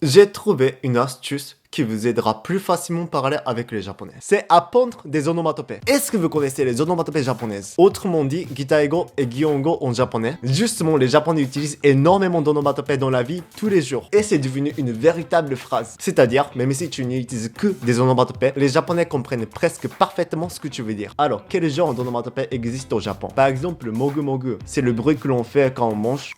J'ai trouvé une astuce qui vous aidera plus facilement à parler avec les japonais. C'est apprendre des onomatopées. Est-ce que vous connaissez les onomatopées japonaises? Autrement dit, Gitaego et Gihongo en japonais. Justement, les japonais utilisent énormément d'onomatopées dans la vie tous les jours. Et c'est devenu une véritable phrase. C'est-à-dire, même si tu n'utilises que des onomatopées, les japonais comprennent presque parfaitement ce que tu veux dire. Alors, quel genre d'onomatopées existe au Japon? Par exemple, le mogu mogu. C'est le bruit que l'on fait quand on mange.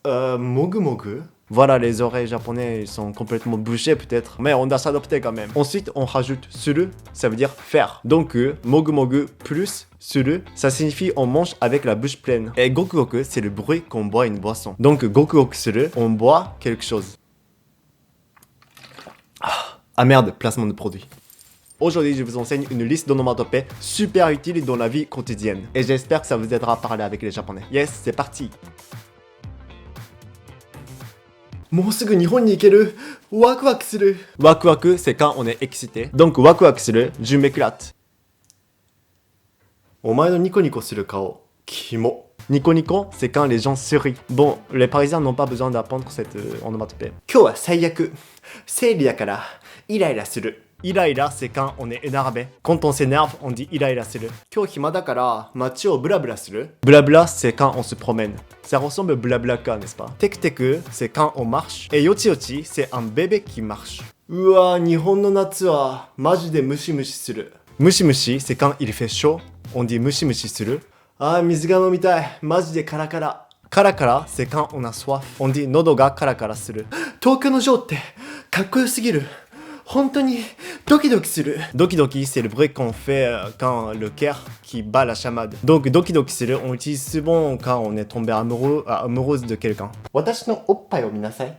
Mogu mogu. Voilà, les oreilles japonaises sont complètement bouchées peut-être, mais on doit s'adapter quand même. Ensuite, on rajoute suru, ça veut dire faire. Donc, mogu mogu plus suru, ça signifie on mange avec la bouche pleine. Et goku goku, c'est le bruit qu'on boit une boisson. Donc, goku goku suru, on boit quelque chose. Ah merde, placement de produit. Aujourd'hui, je vous enseigne une liste d'onomatopées super utiles dans la vie quotidienne. Et j'espère que ça vous aidera à parler avec les japonais. Yes, c'est parti. もうすぐ日本に行ける。ワクワクする。ワクワク, c'est quand on est excité. Donc, ワクワクする, je m'éclate. お前のニコニコする顔、キモ。Nico Nico, c'est quand les gens sourient. Bon, les Parisiens n'ont pas besoin d'apprendre cette onomatopée. 今日は最悪。生理だから、イライラする。Iraira, c'est quand on est énervé. Quand on s'énerve, on dit iraira suru. 今日暇だから、街をブラブラする。Blabla, c'est quand on se promène. Ça ressemble à Blablacar, n'est-ce pas? Tek Teku, c'est quand on marche. Et Yochi Yochi, c'est un bébé qui marche. うわ、日本の夏はマジでムシムシする。Mushi mushi, c'est quand il fait chaud. On dit mushi mushi suru. あー、水が飲みたい。マジでカラカラ。カラカラ, c'est quand on a soif. On dit nodo ga karakara suru. 東京のジョーってかっこよすぎる。本当にドキドキする。ドキドキ, c'est le bruit qu'on fait quand le cœur qui bat la chamade. Donc, doki doki suru, on l'utilise souvent quand on est tombé amoureuse de quelqu'un. 私のおっぱいを見なさい。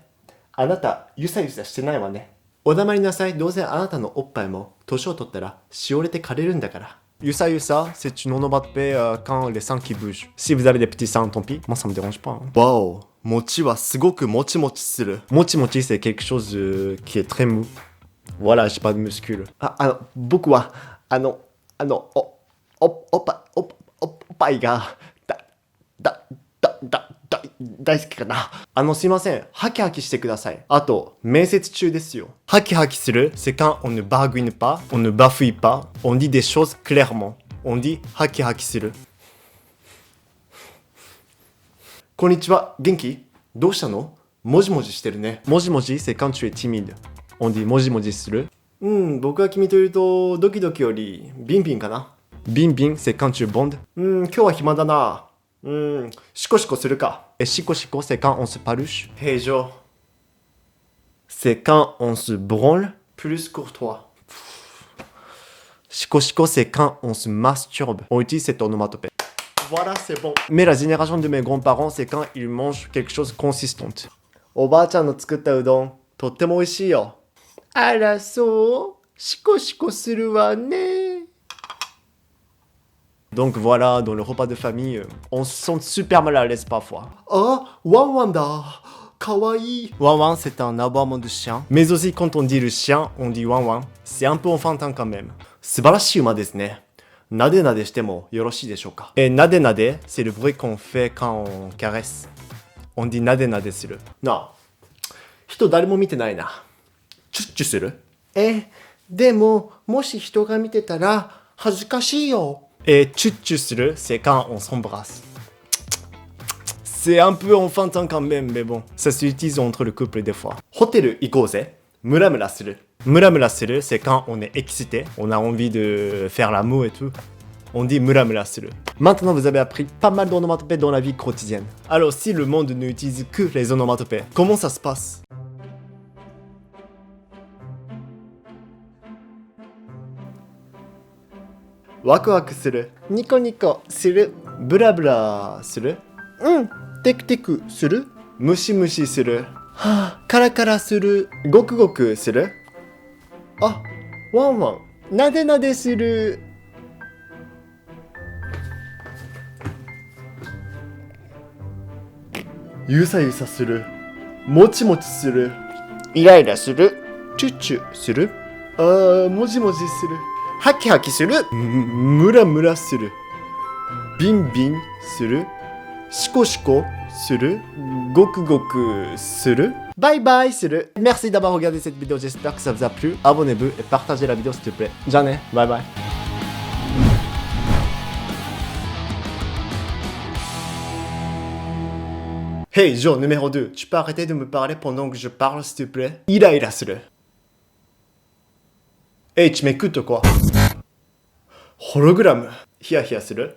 あなた、ゆさゆさしてないわね。お黙りなさい。どうせあなたのおっぱいも年を取ったらしおれて枯れるんだから。Yusa Yusa, c'est une onomatopée quand les seins qui bougent. Si vous avez des petits seins, tant pis. Moi, ça me dérange pas. Hein. Wow, mochi wa sugoku mochi mochi suru. Mochi mochi, c'est quelque chose qui est très mou. Voilà, j'ai pas de muscles. Ah, beaucoup wa, oppai ga, daisuki kana. すいません。ハキハキしてください。あと、面接中ですよ。ハキハキする, c'est quand on ne baragouine pas, on ne bafouille pas, on dit des choses clairement. On dit ハキハキする。こんにちは、元気？どうしたの？もじもじしてるね。もじもじ, c'est quand tu es timide. On dit もじもじする。僕は君といるとドキドキよりビンビンかな。ビンビン, c'est quand tu bondes. 今日は暇だな。シコシコするか。Et shiko shiko, c'est quand on se paluche. Heijo. C'est quand on se branle. Plus courtois. Shiko shiko, c'est quand on se masturbe. On utilise cette onomatopée. Voilà, c'est bon. Mais la génération de mes grands-parents, c'est quand ils mangent quelque chose de consistante. おばあちゃんの作ったうどん、とっても美味しいよ。あら、そう。シコシコするわね。Donc voilà, dans le repas de famille, on se sent super mal à l'aise parfois. Oh, Wan Wan da, kawaii. Wan Wan, c'est un aboiement de chien. Mais aussi quand on dit le chien, on dit Wan Wan. C'est un peu enfantin quand même. 素晴らしい馬ですね。なでなでしてもよろしいでしょうか。Et nade nade, c'est le bruit qu'on fait quand on caresse. On dit nade nadeする。なあ、人誰も見てないな。チュッチュする？でも、もし人が見てたら恥ずかしいよ。Et tchutchu suru, c'est quand on s'embrasse. C'est un peu enfantin quand même, mais bon, ça s'utilise entre le couple des fois. Hotel ikoze, muramura suru. Muramura suru, c'est quand on est excité, on a envie de faire l'amour et tout. On dit muramura suru. Maintenant, vous avez appris pas mal d'onomatopées dans la vie quotidienne. Alors, si le monde n'utilise que les onomatopées, comment ça se passe? ワクワクする。ニコニコする。ブラブラする。テクテクする。ムシムシする。はぁ、カラカラする。ゴクゴクする。あ、ワンワン。なでなでする。ゆさゆさする。もちもちする。イライラする。チュッチュする。もじもじする。ハキハキする。ムラムラする。ビンビンするシコシコするゴクゴクするバイバイする Merci d'avoir regardé cette vidéo, j'espère que ça vous a plu. Abonnez-vous et partagez la vidéo s'il te plaît. J'en ai, bye bye. Hey, jour numéro 2, tu peux arrêter de me parler pendant que je parle s'il te plaît? Iraする. Hey, tu m'écoutes quoi? Hologramme. Hia hiaする